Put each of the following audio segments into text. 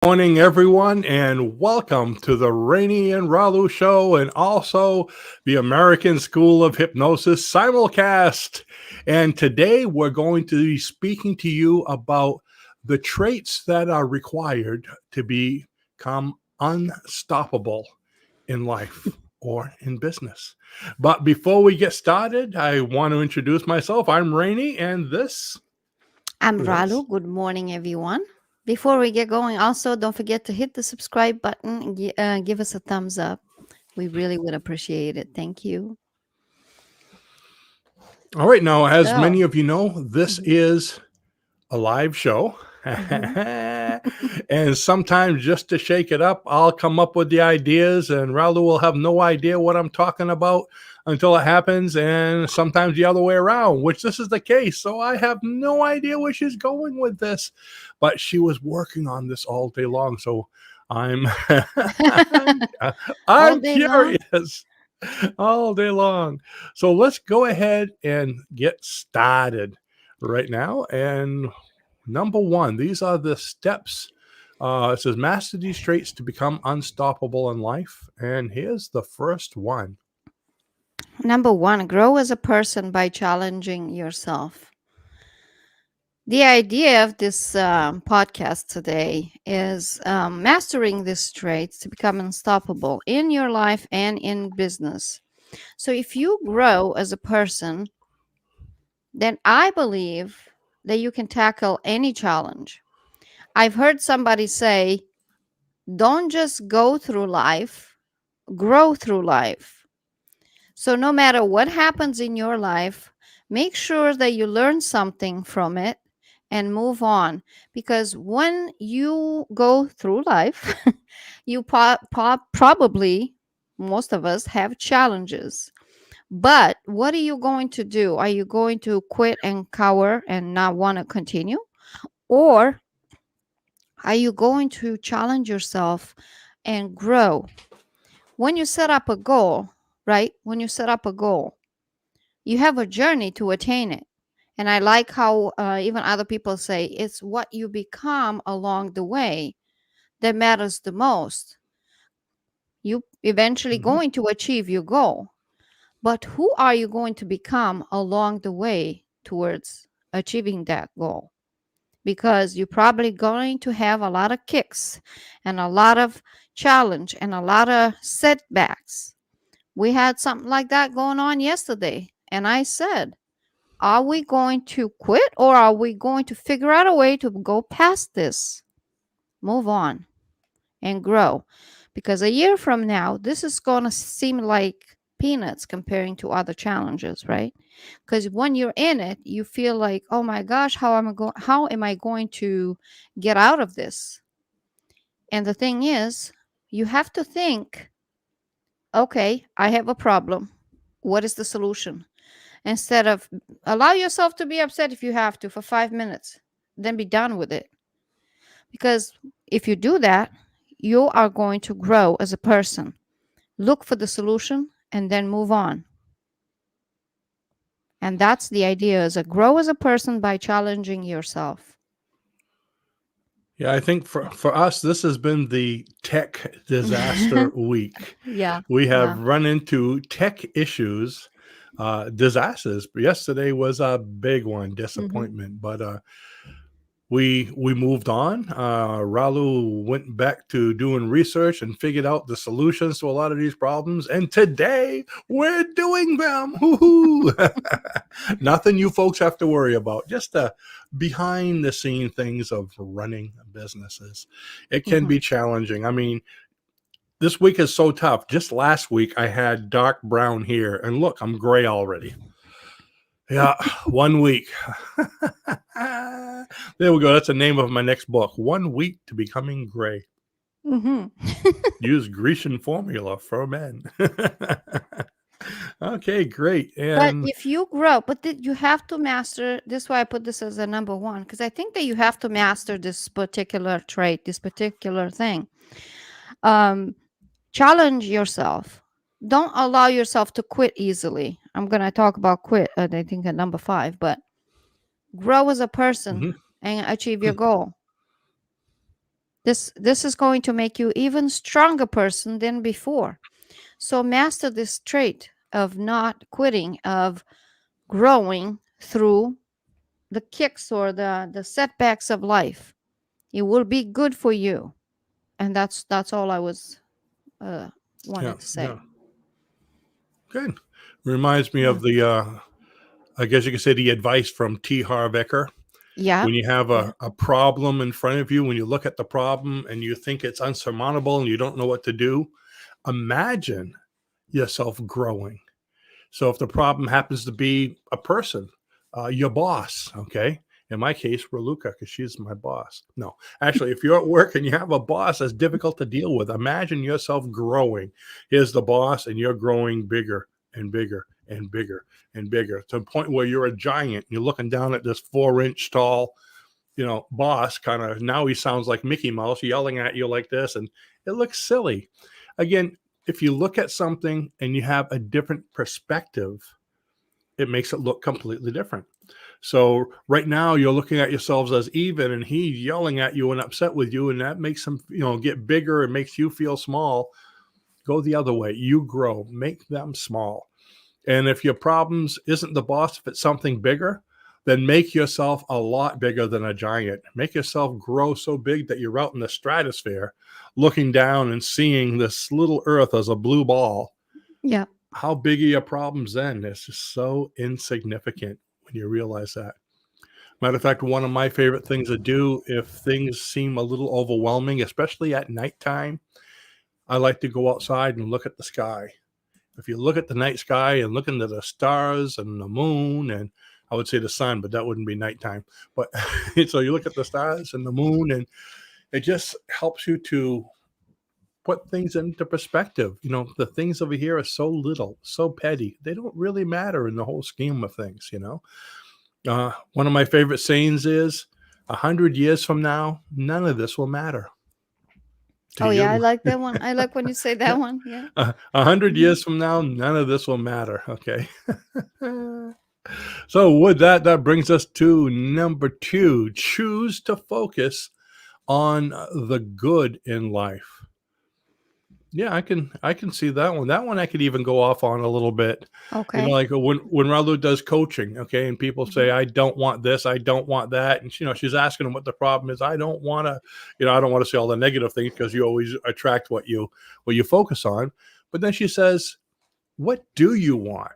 Morning, everyone, and welcome to the Rene and Ralu Show and also the American School of Hypnosis simulcast. And today we're going to be speaking to you about the traits that are required to become unstoppable in life or in business. But before we get started, I want to introduce myself. I'm Rene, and this I'm is Ralu. Good morning, everyone. Before we get going, also don't forget to hit the subscribe button and give us a thumbs up. We really would appreciate it. Thank you. all right. Now, as So, many of you know, this mhm, is a live show. mhm. And sometimes just to shake it up, I'll come up with the ideas, and Raul will have no idea what I'm talking about until it happens. And sometimes the other way around, which this is the case. So I have no idea where she's going with this, but she was working on this all day long. So I'm I'm, All I'm day long. curious all day long. So let's go ahead and get started right now. And number one, these are the steps. It says master these traits to become unstoppable in life. And here's the first one. Number one, grow as a person by challenging yourself. The idea of this podcast today is mastering these traits to become unstoppable in your life and in business. So, if you grow as a person, then I believe that you can tackle any challenge. I've heard somebody say, don't just go through life, grow through life. So, no matter what happens in your life, make sure that you learn something from it and move on. Because when you go through life, you probably, most of us, have challenges. But what are you going to do? Are you going to quit and cower and not want to continue? Or are you going to challenge yourself and grow? When you set up a goal, right? When you set up a goal, you have a journey to attain it. And I like how even other people say it's what you become along the way that matters the most. You eventually Mhm. going to achieve your goal. But who are you going to become along the way towards achieving that goal? Because you're probably going to have a lot of kicks and a lot of challenge and a lot of setbacks. We had something like that going on yesterday. And I said, are we going to quit or are we going to figure out a way to go past this? Move on and grow. Because a year from now, this is going to seem like peanuts comparing to other challenges, right? Because when you're in it, you feel like, oh my gosh, how am I going to get out of this? And the thing is, you have to think, okay, I have a problem. What is the solution? Instead of allow yourself to be upset if you have to for 5 minutes, then be done with it. Because if you do that, you are going to grow as a person. Look for the solution and then move on. And that's the idea is a grow as a person by challenging yourself. Yeah, I think for us, this has been the tech disaster week. Yeah. We have Yeah. run into tech issues, disasters. Yesterday was a big one, Hmm. disappointment. But we moved on. Ralu went back to doing research and figured out the solutions to a lot of these problems. And today we're doing them. Woo-hoo. Nothing you folks have to worry about. Just the behind the scene things of running businesses. It can Hmm. be challenging. I mean, this week is so tough. Just last week I had dark brown hair, and look, I'm gray already. Yeah, 1 week. There we go. That's the name of my next book. 1 week to becoming gray. Hmm. Use Grecian formula for men. Okay, great. But And if you grow, but you have to master. This is why I put this as a number one, because I think that you have to master this particular trait, this particular thing. Um, Challenge yourself. Don't allow yourself to quit easily. I'm going to talk about quit, I think, at number five, but grow as a person mhm. and achieve your goal. This is going to make you even stronger person than before. So master this trait of not quitting, of growing through the kicks or the setbacks of life. It will be good for you. And that's all I was uh Yeah, wanted to yeah, say. good. Reminds me Yeah. of the, I guess you could say, the advice from T. Harv Eker. Yeah. When you have Yeah. a problem in front of you, when you look at the problem and you think it's unsurmountable and you don't know what to do, imagine yourself growing. So if the problem happens to be a person, your boss, okay? In my case, Raluca, because she's my boss. No, actually, if you're at work and you have a boss that's difficult to deal with, imagine yourself growing. Here's the boss, and you're growing bigger and bigger and bigger and bigger to the point where you're a giant. You're looking down at this 4-inch tall, boss. Kind of now he sounds like Mickey Mouse yelling at you like this, and it looks silly. Again, if you look at something and you have a different perspective, it makes it look completely different. So right now you're looking at yourselves as even, and he's yelling at you and upset with you, and that makes him, get bigger and makes you feel small. Go the other way. You grow, make them small. And if your problems isn't the boss, if it's something bigger, then make yourself a lot bigger than a giant. Make yourself grow so big that you're out in the stratosphere looking down and seeing this little earth as a blue ball. Yeah. How big are your problems then? It's just so insignificant when you realize that. Matter of fact, one of my favorite things to do if things seem a little overwhelming, especially at nighttime, I like to go outside and look at the sky. If you look at the night sky and look into the stars and the moon, and I would say the sun, but that wouldn't be nighttime. But so you look at the stars and the moon, and it just helps you to put things into perspective. The things over here are so little, so petty. They don't really matter in the whole scheme of things. One of my favorite sayings is 100 years from now, none of this will matter to Oh yeah, I you. like that one. I like when you say that one. Yeah. 100 Mhm. years from now, none of this will matter. Okay. So with that, that brings us to number 2. Choose to focus on the good in life. Yeah, I can see that one. That one I could even go off on a little bit. Okay. Like when Ralu does coaching, okay, and people say, Mhm. I don't want this, I don't want that. And she's asking them what the problem is. I don't want to, I don't want to say all the negative things because you always attract what you focus on. But then she says, what do you want?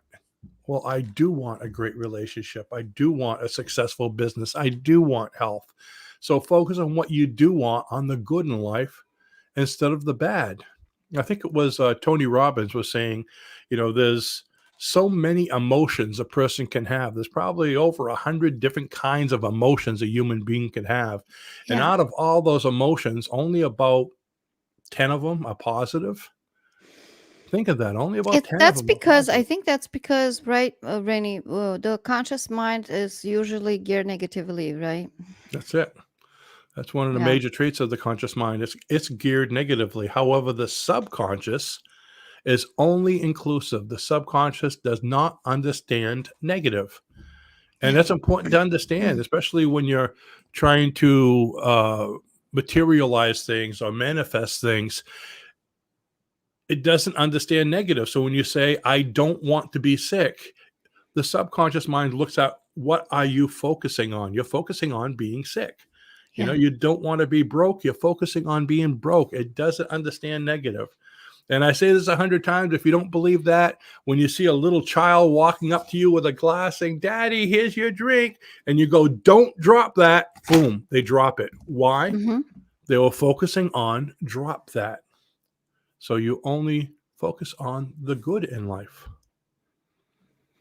Well, I do want a great relationship. I do want a successful business. I do want health. So focus on what you do want, on the good in life instead of the bad. I think it was Tony Robbins was saying, there's so many emotions a person can have. There's probably over 100 different kinds of emotions a human being can have. And Yeah. out of all those emotions, only about 10 of them are positive. Think of that. Only about It 10 of that's them are because I positive. think that's because, right, Rennie, the conscious mind is usually geared negatively, right? That's it. That's one of the Yeah. major traits of the conscious mind. It's geared negatively. However, the subconscious is only inclusive. The subconscious does not understand negative. And Yeah. that's important to understand, especially when you're trying to materialize things or manifest things. It doesn't understand negative. So when you say, I don't want to be sick, the subconscious mind looks at what are you focusing on? You're focusing on being sick. Yeah. You don't want to be broke. You're focusing on being broke. It doesn't understand negative. And I say this 100 times. If you don't believe that, when you see a little child walking up to you with a glass saying, Daddy, here's your drink, and you go, don't drop that, boom, they drop it. Why? Mm-hmm. They were focusing on drop that. So you only focus on the good in life.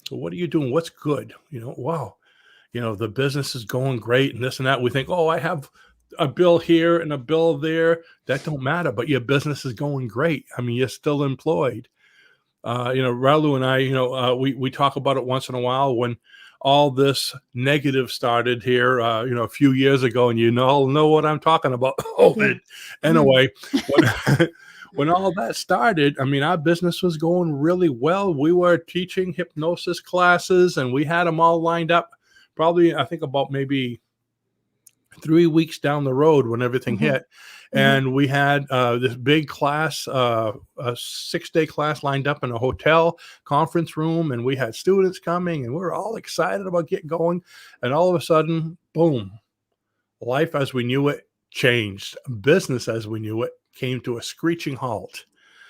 So what are you doing? What's good? Wow. The business is going great and this and that. We think, oh, I have a bill here and a bill there. That don't matter, but your business is going great. I mean, you're still employed. Ralu and I, we talk about it once in a while when all this negative started here, a few years ago, and all know what I'm talking about. Yeah. COVID. Mm. Anyway, when when all that started, I mean, our business was going really well. We were teaching hypnosis classes, and we had them all lined up. Probably, I think about maybe 3 weeks down the road when everything Mm-hmm. hit. Mhm. and we had this big class, a 6-day class lined up in a hotel conference room, and we had students coming, and we were all excited about getting going. And all of a sudden, boom, life as we knew it changed. Business as we knew it came to a screeching halt.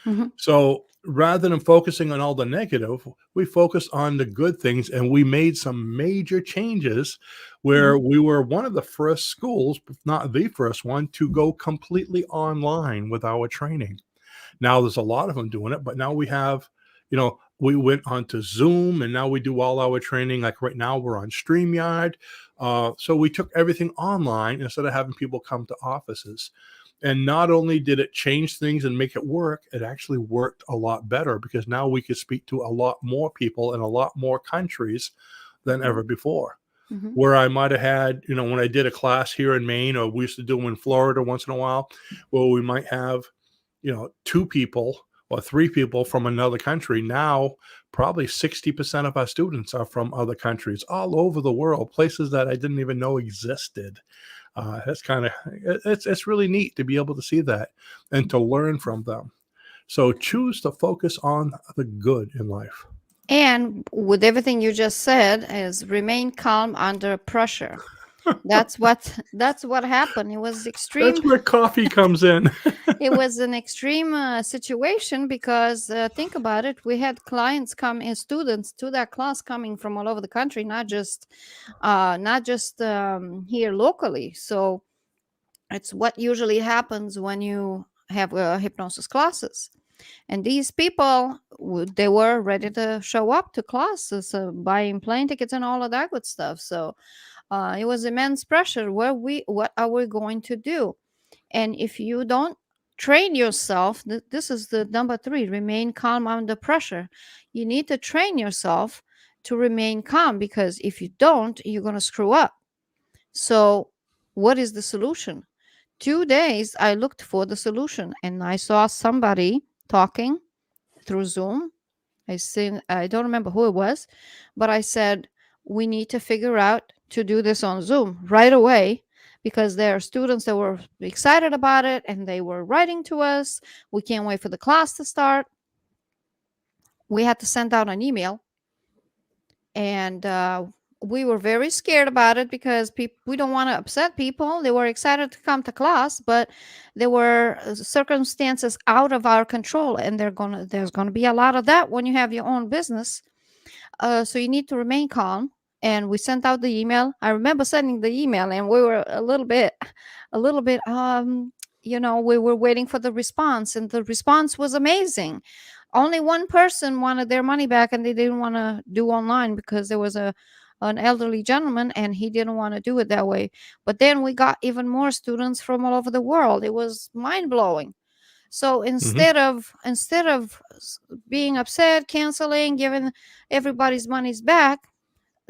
Mhm. So rather than focusing on all the negative, we focused on the good things, and we made some major changes Mhm. where we were one of the first schools, if not the first one, to go completely online with our training. Now there's a lot of them doing it, but now we have, we went onto Zoom, and now we do all our training. Like right now, we're on StreamYard. So we took everything online instead of having people come to offices. And not only did it change things and make it work, it actually worked a lot better because now we could speak to a lot more people in a lot more countries than Mhm. ever before. Mhm. Where I might have had, when I did a class here in Maine, or we used to do them in Florida once in a while, where we might have, two people or three people from another country. Now, probably 60% of our students are from other countries all over the world, places that I didn't even know existed. That's kind of it's really neat to be able to see that and to learn from them. So choose to focus on the good in life. And with everything you just said, is remain calm under pressure. That's what happened. It was That's extreme. where coffee comes in. It was an extreme situation because think about it. We had clients come and students to that class coming from all over the country, not just here locally. So it's what usually happens when you have hypnosis classes. And these people, they were ready to show up to classes, buying plane tickets and all of that good stuff. So it was immense pressure. What are we going to do? And if you don't train yourself, this is the number three: remain calm under pressure. You need to train yourself to remain calm, because if you don't, you're going to screw up. So, what is the solution? 2 days I looked for the solution, and I saw somebody talking through Zoom. I don't remember who it was, but I said, we need to figure out to do this on Zoom right away, because there are students that were excited about it and they were writing to us. We can't wait for the class to start. We had to send out an email, and we were very scared about it because we don't want to upset people. They were excited to come to class, but there were circumstances out of our control, and there's gonna be a lot of that when you have your own business. So you need to remain calm. And we sent out the email. I remember sending the email, and we were a little bit, we were waiting for the response, and the response was amazing. Only one person wanted their money back, and they didn't want to do online because there was an elderly gentleman, and he didn't want to do it that way. But then we got even more students from all over the world. It was mind blowing. So Mhm. instead of being upset, canceling, giving everybody's monies back,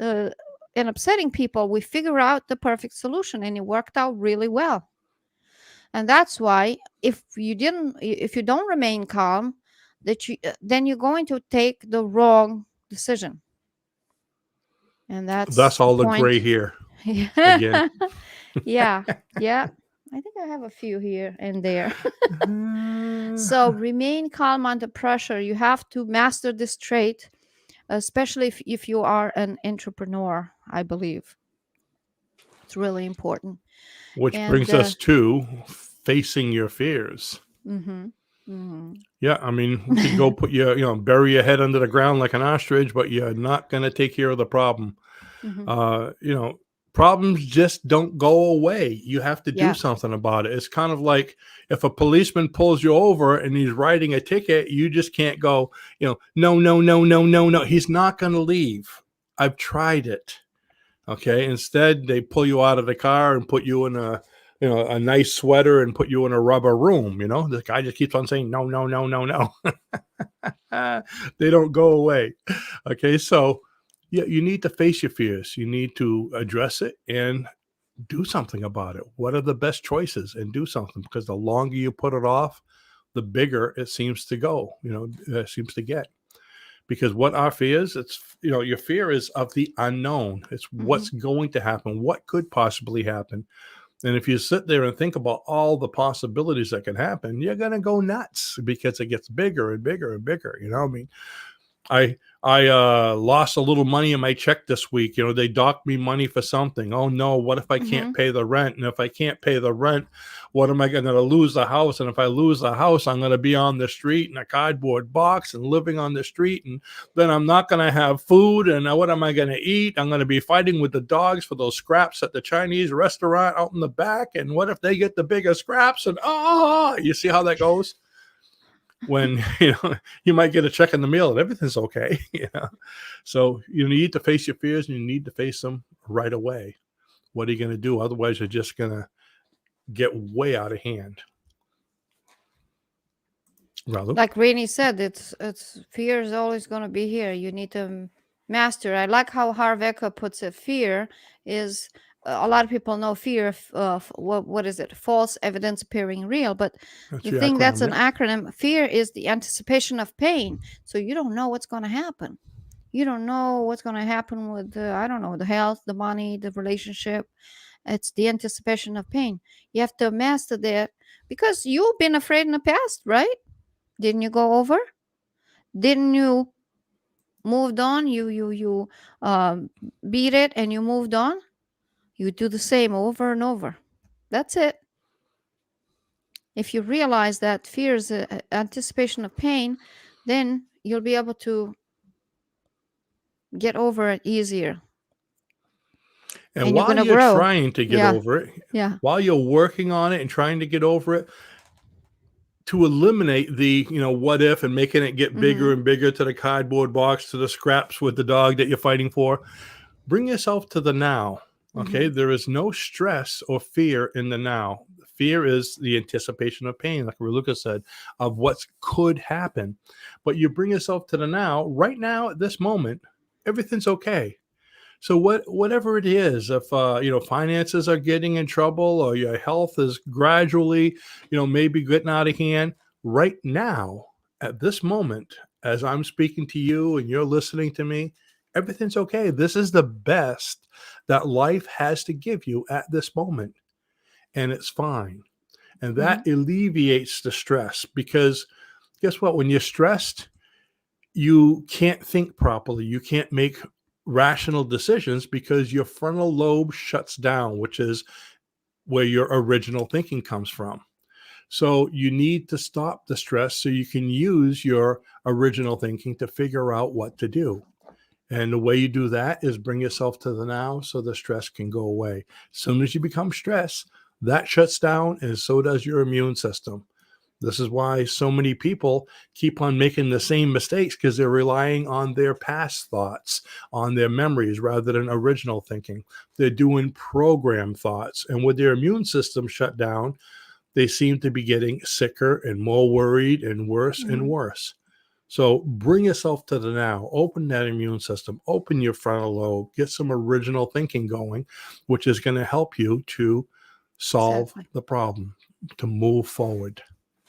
uh, and upsetting people, we figure out the perfect solution, and it worked out really well. And that's why if you don't remain calm, then you're going to take the wrong decision, and that's That's the all the point. gray hair Yeah, again. yeah, yeah. I think I have a few here and there. Uh, So remain calm under pressure. You have to master this trait, especially if you are an entrepreneur. I believe it's really important. which And brings us to facing your fears. mhm, mhm. Yeah, I mean, we could go put bury your head under the ground like an ostrich, but you're not going to take care of the problem. Mhm. Uh, you know, Problems just don't go away. You have to do Yeah. something about it. It's kind of like if a policeman pulls you over and he's writing a ticket, you just can't go, no, no, no, no, no, no. He's not going to leave. I've tried it. Okay. Instead, they pull you out of the car and put you in a nice sweater and put you in a rubber room. The guy just keeps on saying, no, no, no, no, no. They don't go away. Okay. So, yeah, you need to face your fears. You need to address it and do something about it. What are the best choices? And do something, because the longer you put it off, the bigger it seems to go, it seems to get. Because what our fear is, your fear is of the unknown. It's Mhm. what's going to happen, what could possibly happen. And if you sit there and think about all the possibilities that can happen, you're going to go nuts because it gets bigger and bigger and bigger. I mean, I lost a little money in my check this week. They docked me money for something. Oh no, what if I can't Mm-hmm. pay the rent? And if I can't pay the rent, what am I going to lose the house? And if I lose the house, I'm going to be on the street in a cardboard box and living on the street. And then I'm not going to have food. And what am I going to eat? I'm going to be fighting with the dogs for those scraps at the Chinese restaurant out in the back. And what if they get the bigger scraps? And you see how that goes? When you might get a check in the mail and everything's okay. So you need to face your fears, and you need to face them right away. What are you going to do? Otherwise, you're just going to get way out of hand. Rather, Like Rene said, it's fear is always going to be here. You need to master. I like how Harv Eker puts it. Fear is a lot of people know fear of what is it? False evidence appearing real. But that's the your thing that's acronym. an acronym. Fear is the anticipation of pain. So you don't know what's going to happen. You don't know what's going to happen with I don't know, the health, the money, the relationship. It's the anticipation of pain. You have to master that because you've been afraid in the past, right? Didn't you go over? Didn't you moved on? You beat it and you moved on. You do the same over and over. That's it. If you realize that fear is anticipation of pain, then you'll be able to get over it easier, And and you're while gonna you're grow. trying to get Yeah, over it, yeah. while you're working on it and trying to get over it, to eliminate the what if and making it get Mm-hmm. bigger and bigger, to the cardboard box, to the scraps with the dog that you're fighting for, bring yourself to the now. Mm-hmm. Okay, there is no stress or fear in the now. Fear is the anticipation of pain, like Lucas said, of what could happen. But you bring yourself to the now. Right now, at this moment, everything's okay. So whatever it is, if finances are getting in trouble, or your health is gradually, maybe getting out of hand, right now, at this moment, as I'm speaking to you and you're listening to me, everything's okay. This is the best that life has to give you at this moment, and it's fine. And Mm-hmm. that alleviates the stress, because guess what? When you're stressed, you can't think properly. You can't make rational decisions because your frontal lobe shuts down, which is where your original thinking comes from. So you need to stop the stress so you can use your original thinking to figure out what to do. And the way you do that is bring yourself to the now so the stress can go away. As soon as you become stressed, that shuts down, and so does your immune system. This is why so many people keep on making the same mistakes, because they're relying on their past thoughts, on their memories, rather than original thinking. They're doing program thoughts. And with their immune system shut down, they seem to be getting sicker and more worried and worse and Mm-hmm. worse. So bring yourself to the now, open that immune system, open your frontal lobe, get some original thinking going, which is going to help you to solve Exactly. the problem, to move forward.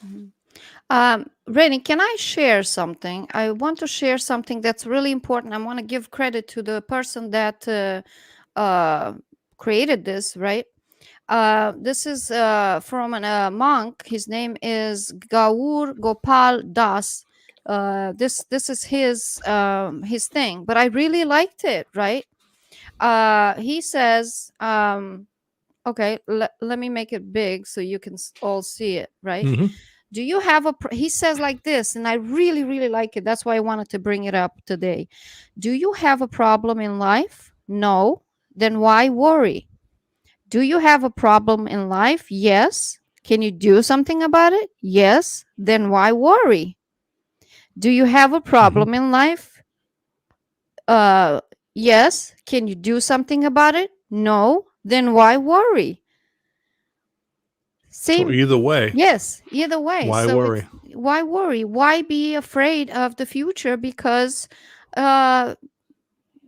Mm-hmm. Rennie, can I share something? I want to share something that's really important. I want to give credit to the person that uh, created this, right? This is from a monk. His name is Gaur Gopal Das. This is his thing, but I really liked it. Right? He says, okay, let me make it big so you can all see it. Right? Mm-hmm. Do you have he says like this, and I really, really like it. That's why I wanted to bring it up today. Do you have a problem in life? No. Then why worry? Do you have a problem in life? Yes. Can you do something about it? Yes. Then why worry? Do you have a Mm-hmm. problem in life? Uh, yes. Can you do something about it? No. Then why worry? So Same. either way, Yes, either way. why So it's worry? why worry? Why be afraid of the future? Because uh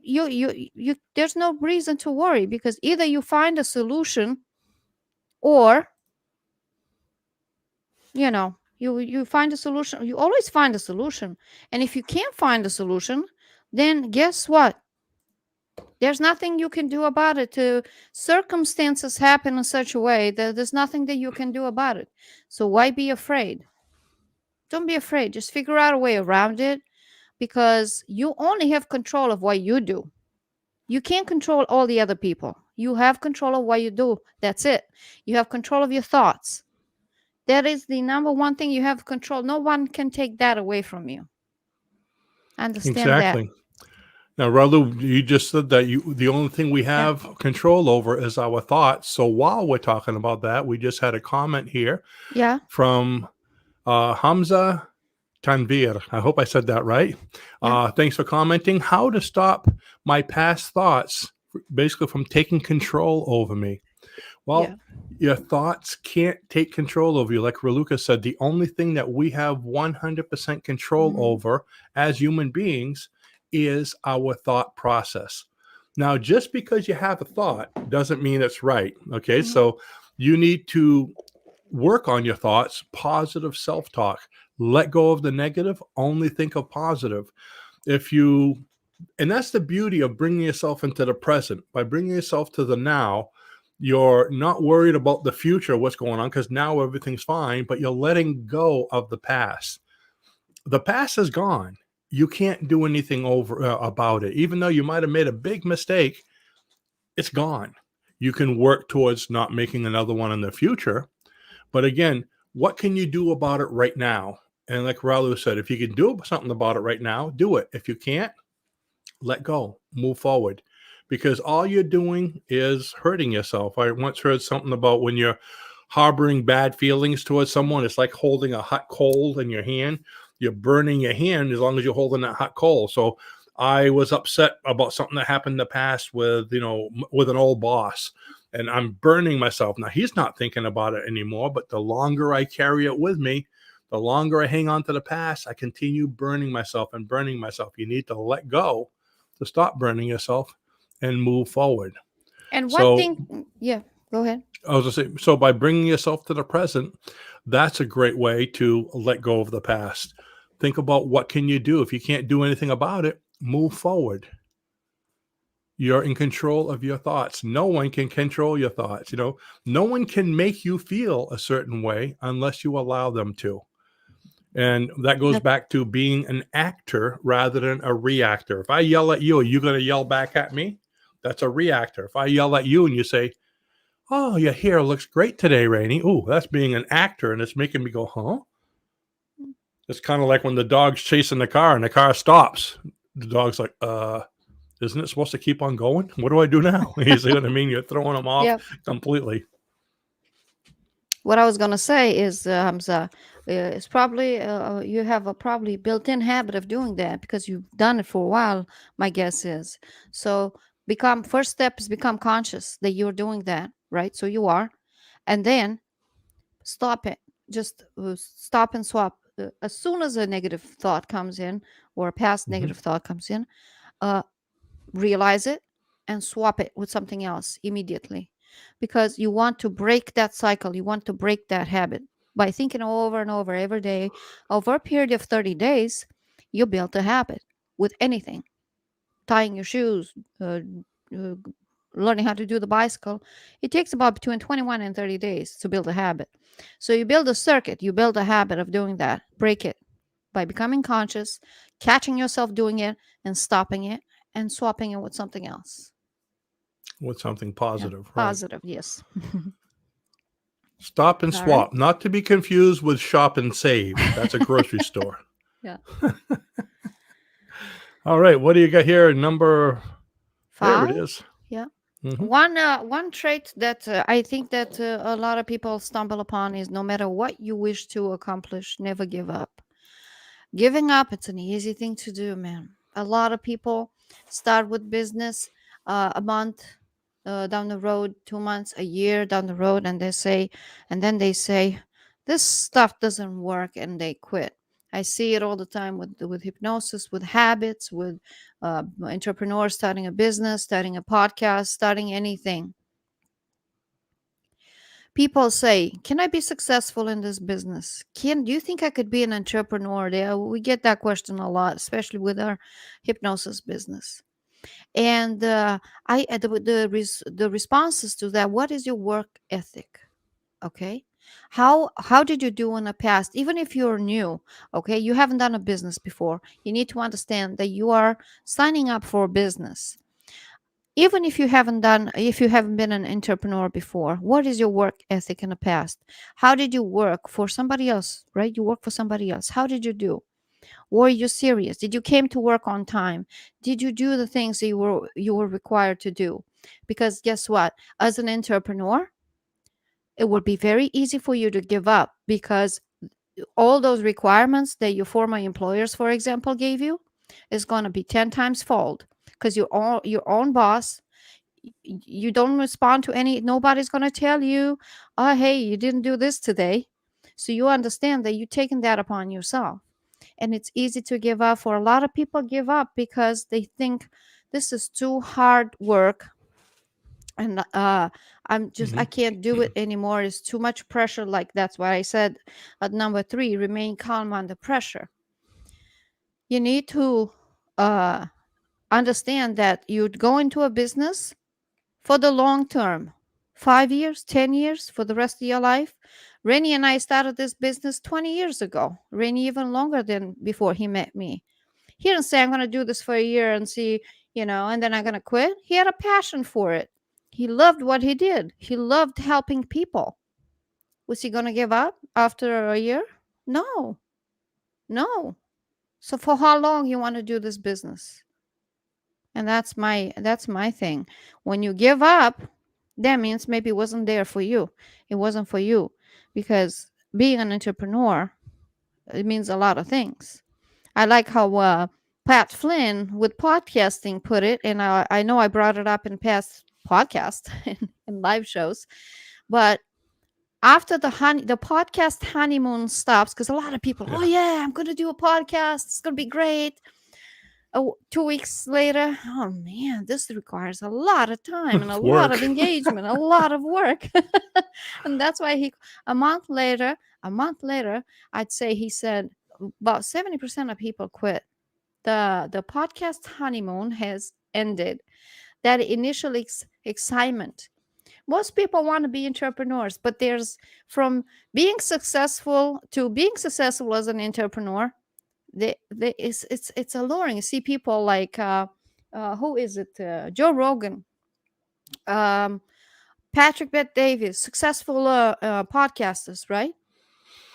you there's no reason to worry, because either you find a solution, or you find a solution. You always find a solution. And if you can't find a solution, then guess what? There's nothing you can do about it. Circumstances happen in such a way that there's nothing that you can do about it. So why be afraid? Don't be afraid. Just figure out a way around it, because you only have control of what you do. You can't control all the other people. You have control of what you do. That's it. You have control of your thoughts. That is the number one thing you have control. No one can take that away from you. Understand that. Exactly. Now, Ralu, you just said that the only thing we Yeah. have control over is our thoughts. So while we're talking about that, we just had a comment here Yeah. from Hamza Tanvir. I hope I said that right. Yeah. Thanks for commenting. How to stop my past thoughts, basically from taking control over me. Yeah. Well, your thoughts can't take control over you. Like Raluca said, the only thing that we have 100% control Mhm. over as human beings is our thought process. Now, just because you have a thought doesn't mean it's right. Okay. Mhm. So you need to work on your thoughts, positive self talk. Let go of the negative, only think of positive. If you, and that's the beauty of bringing yourself into the present. By bringing yourself to the now, you're not worried about the future, what's going on, because now everything's fine, but you're letting go of the past. The past is gone. You can't do anything over about it. Even though you might have made a big mistake, it's gone. You can work towards not making another one in the future. But again, what can you do about it right now? And like Ralu said, if you can do something about it right now, do it. If you can't, let go, move forward, because all you're doing is hurting yourself. I once heard something about when you're harboring bad feelings towards someone, it's like holding a hot coal in your hand. You're burning your hand as long as you're holding that hot coal. So I was upset about something that happened in the past with, with an old boss, and I'm burning myself. Now he's not thinking about it anymore, but the longer I carry it with me, the longer I hang on to the past, I continue burning myself and burning myself. You need to let go to stop burning yourself and move forward. And one So thing, yeah, go ahead. I was going to say, so by bringing yourself to the present, that's a great way to let go of the past. Think about what can you do. If you can't do anything about it, move forward. You're in control of your thoughts. No one can control your thoughts. No one can make you feel a certain way unless you allow them to. And that goes That, back to being an actor rather than a reactor. If I yell at you, are you going to yell back at me? That's a reactor. If I yell at you and you say, "Oh, your hair looks great today, Rainey," ooh, that's being an actor, and it's making me go, huh? It's kind of like when the dog's chasing the car and the car stops. The dog's like, isn't it supposed to keep on going? What do I do now? You see what I mean? You're throwing them off yeah. completely. What I was gonna say is, Hamza, it's probably you have a probably built-in habit of doing that because you've done it for a while. My guess is so. Become first step is become conscious that you're doing that, right? So you are, and then stop it. Just stop and swap. As soon as a negative thought comes in or a past Mhm. negative thought comes in, uh, realize it and swap it with something else immediately, because you want to break that cycle, you want to break that habit by thinking over and over every day. Over a period of 30 days you build a habit with anything. Tying your shoes, uh, learning how to do the bicycle, it takes about between 21 and 30 days to build a habit. So you build a circuit, you build a habit of doing that. Break it by becoming conscious, catching yourself doing it and stopping it and swapping it with something else. With something Yeah. positive, right? Positive, yes. Stop and All right. swap, not to be confused with shop and save. That's a grocery store. Yeah. All right, what do you got here? Number, there it 5. is. Yeah. Mhm. One trait that I think that a lot of people stumble upon is, no matter what you wish to accomplish, never give up. Giving up, it's an easy thing to do, man. A lot of people start with business a month down the road, 2 months, a year down the road, and then they say, this stuff doesn't work, and they quit. I see it all the time with hypnosis, with habits, with entrepreneurs starting a business, starting a podcast, starting anything. People say, can I be successful in this business? Do you think I could be an entrepreneur? We get that question a lot, especially with our hypnosis business. And the responses to that, what is your work ethic? Okay, how did you do in the past? Even if you're new, okay, you haven't done a business before, you need to understand that you are signing up for a business. Even if you haven't been an entrepreneur before, what is your work ethic in the past? How did you work for somebody else? Right, you work for somebody else. How did you do? Were you serious? Did you came to work on time? Did you do the things that you were required to do? Because guess what? As an entrepreneur, it would be very easy for you to give up, because all those requirements that your former employers, for example, gave you is going to be 10 times fold, because you're all your own boss. You don't respond to any, nobody's going to tell you, oh, hey, you didn't do this today. So you understand that you're taking that upon yourself. And it's easy to give up. For a lot of people, give up because they think this is too hard work, and I Mhm. can't do it anymore. It's too much pressure. Like, that's why I said at number 3, remain calm under pressure. You need to uh, understand that you'd go into a business for the long term, 5 years, 10 years, for the rest of your life. Rene and I started this business 20 years ago. Rene even longer than before he met me. He didn't say, I'm going to do this for a year and see, and then I'm going to quit. He had a passion for it. He loved what he did. He loved helping people. Was he going to give up after a year? No, no. So for how long you want to do this business? And that's my thing. When you give up, that means maybe it wasn't there for you. It wasn't for you, because being an entrepreneur, it means a lot of things. I like how Pat Flynn with podcasting put it, and I know I brought it up in past podcasts and live shows, but after the podcast honeymoon stops, because a lot of people, oh Yeah. yeah, I'm going to do a podcast, it's going to be great. Oh, 2 weeks later, oh man, this requires a lot of time and a It's lot of work. engagement, a lot of work. And that's why a month later, I'd say he said about 70% of people quit. The podcast honeymoon has ended. That initial excitement. Most people want to be entrepreneurs, but there's, from being successful to being successful as an entrepreneur, it's alluring. You see people like who is it? Joe Rogan, um, Patrick Bet Davis, successful podcasters, right?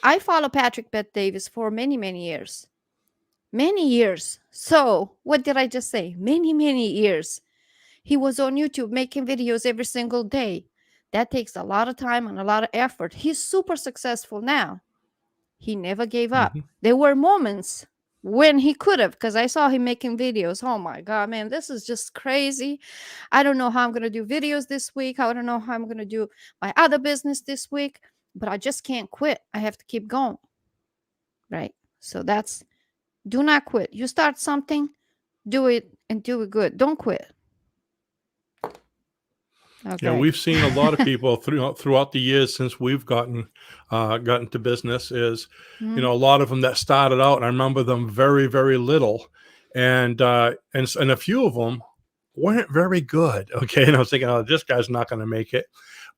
I follow Patrick Bet Davis for many, many years. Many years. So, what did I just say? Many, many years. He was on YouTube making videos every single day. That takes a lot of time and a lot of effort. He's super successful now. He never gave up. Mhm. There were moments when he could have, because I saw him making videos. Oh my God, man, this is just crazy. I don't know how I'm going to do videos this week. I don't know how I'm going to do my other business this week, but I just can't quit. I have to keep going. Right. So do not quit. You start something, do it and do it good. Don't quit. Yeah, Okay. we've seen a lot of people throughout the years since we've gotten to business. Is Mhm. a lot of them that started out, and I remember them very, very little, and a few of them weren't very good. Okay, and I was thinking, oh, this guy's not going to make it,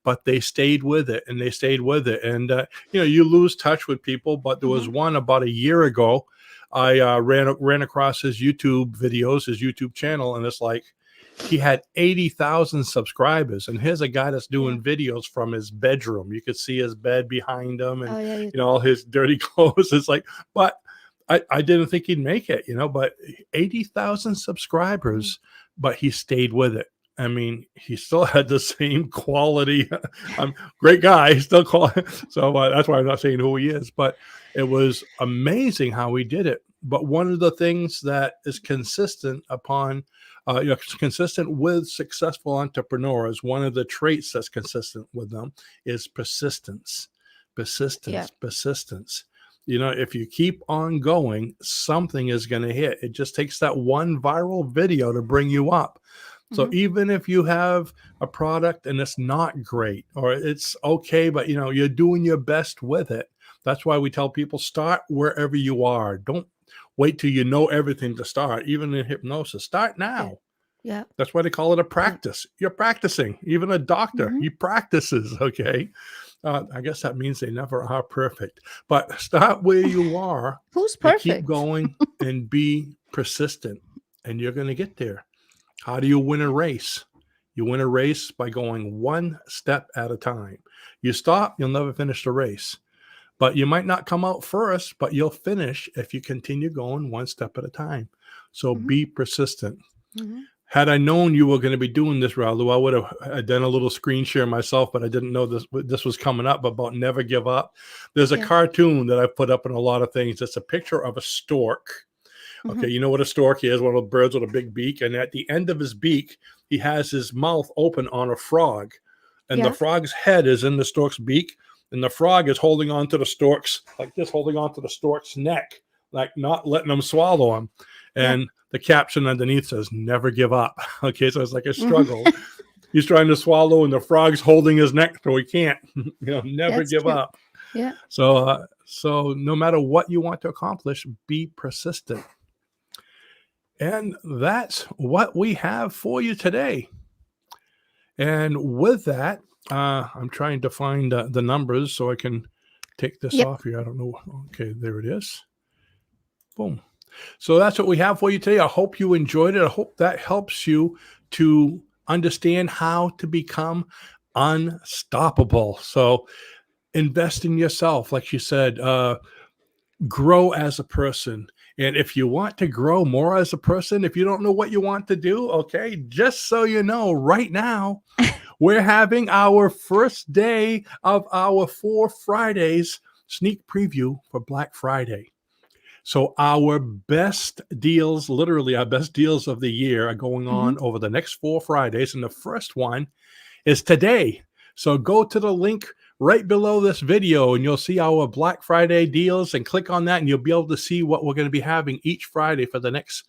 but they stayed with it, and they stayed with it, and you lose touch with people. But there was Mhm. one about a year ago. I ran across his YouTube videos, his YouTube channel, and it's like he had 80,000 subscribers. And here's a guy that's Yeah. doing videos from his bedroom. You could see his bed behind him and, Oh yeah. all his dirty clothes. It's like, but I didn't think he'd make it, but 80,000 Mhm. subscribers, but he stayed with it. I mean, he still had the same quality. Great guy, still call. So that's why I'm not saying who he is, but it was amazing how he did it. But one of the things that is consistent consistent with successful entrepreneurs, one of the traits that's consistent with them is persistence, Yeah. persistence, persistence. If you keep on going, something is going to hit. It just takes that one viral video to bring you up. So Mhm. even if you have a product and it's not great or it's okay, but you're doing your best with it. That's why we tell people start wherever you are. Don't wait till you know everything to start. Even in hypnosis, start Yeah. now. Yeah. That's why they call it a Yeah. practice. You're practicing. Even a doctor, Mhm. he practices, okay? I guess that means they never are perfect. But start where you are Who's and keep perfect? going and be persistent, and you're going to get there. How do you win a race? You win a race by going one step at a time. You stop, you'll never finish the race. But you might not come out first, but you'll finish if you continue going one step at a time. So Mhm. be persistent. Mhm. Had I known you were going to be doing this, Ralu, I would have done a little screen share myself, but I didn't know this was coming up about never give up. There's a Yeah. cartoon that I put up in a lot of things. It's a picture of a stork. Okay, Mhm. you know what a stork is? One of the birds with a big beak, and at the end of his beak, he has his mouth open on a frog, and the Yeah. frog's head is in the stork's beak, and the frog is holding on to the stork's like this, holding on to the stork's neck, like not letting him swallow him. Yeah. And the caption underneath says, "Never give up." Okay, so it's like a Mhm. struggle. He's trying to swallow, and the frog's holding his neck, so he can't. Never That's give true. up. Yeah. So no matter what you want to accomplish, be persistent. And that's what we have for you today. And with that, I'm trying to find the numbers so I can take this Yep. off here. I don't know. Okay, there it is. Boom. So that's what we have for you today. I hope you enjoyed it. I hope that helps you to understand how to become unstoppable. So invest in yourself, like you said. Grow as a person. And if you want to grow more as a person, if you don't know what you want to do, okay, just so you know, right now, we're having our first day of our 4 Fridays sneak preview for Black Friday. So, our best deals, literally our best deals of the year, are going Mhm. on over the next 4 Fridays. And the first one is today. So go to the link right below this video and you'll see our Black Friday deals and click on that and you'll be able to see what we're going to be having each Friday for the next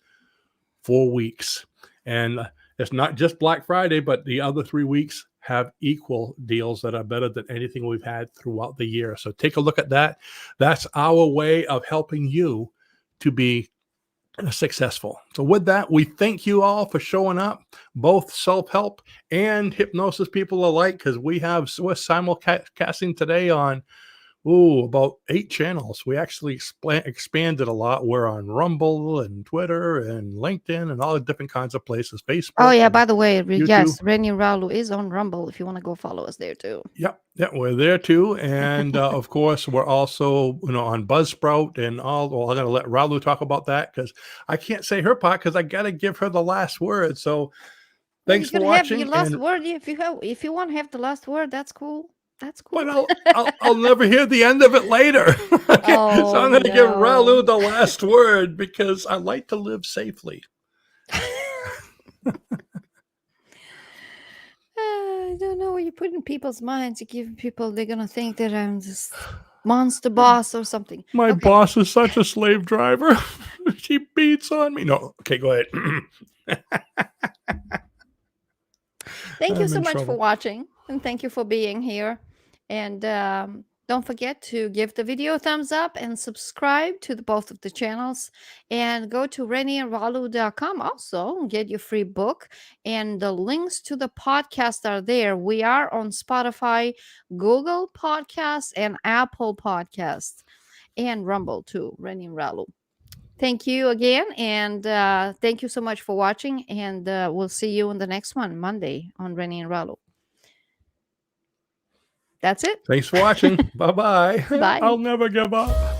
4 weeks. And it's not just Black Friday, but the other 3 weeks have equal deals that are better than anything we've had throughout the year. So take a look at that. That's our way of helping you to be successful. So with that, we thank you all for showing up, both self-help and hypnosis people alike, because we're simulcasting today on about 8 channels. We actually expanded a lot. We're on Rumble and Twitter and LinkedIn and all the different kinds of places, Oh Facebook yeah. and By the way, YouTube. yes, Rene Raulu is on Rumble. If you want to go follow us there too. Yep, we're there too, and of course, we're also on Buzzsprout and all. Well, I'm going to let Ralu talk about that because I can't say her part because I got to give her the last word. So, Well, thanks you for can have your watching, last word if you want to have the last word. That's cool. That's but cool. I'll never hear the end of it later. Okay, so Oh I'm going to give no. Ralu the last word because I like to live safely. I don't know what you put in people's minds. You give people, they're gonna think that I'm this monster boss or something. My Okay. boss is such a slave driver. She beats on me. No, okay, go ahead. Thank you I'm so in much for trouble. watching, and thank you for being here. And don't forget to give the video a thumbs up and subscribe to both of the channels. And go to reneandvalu.com also and get your free book. And the links to the podcast are there. We are on Spotify, Google Podcasts, and Apple Podcasts, and Rumble too, Rene and Ralu. Thank you again, and thank you so much for watching. And we'll see you in the next one, Monday, on Rene and Ralu. That's it. Thanks for watching. Bye bye. Bye. I'll never give up.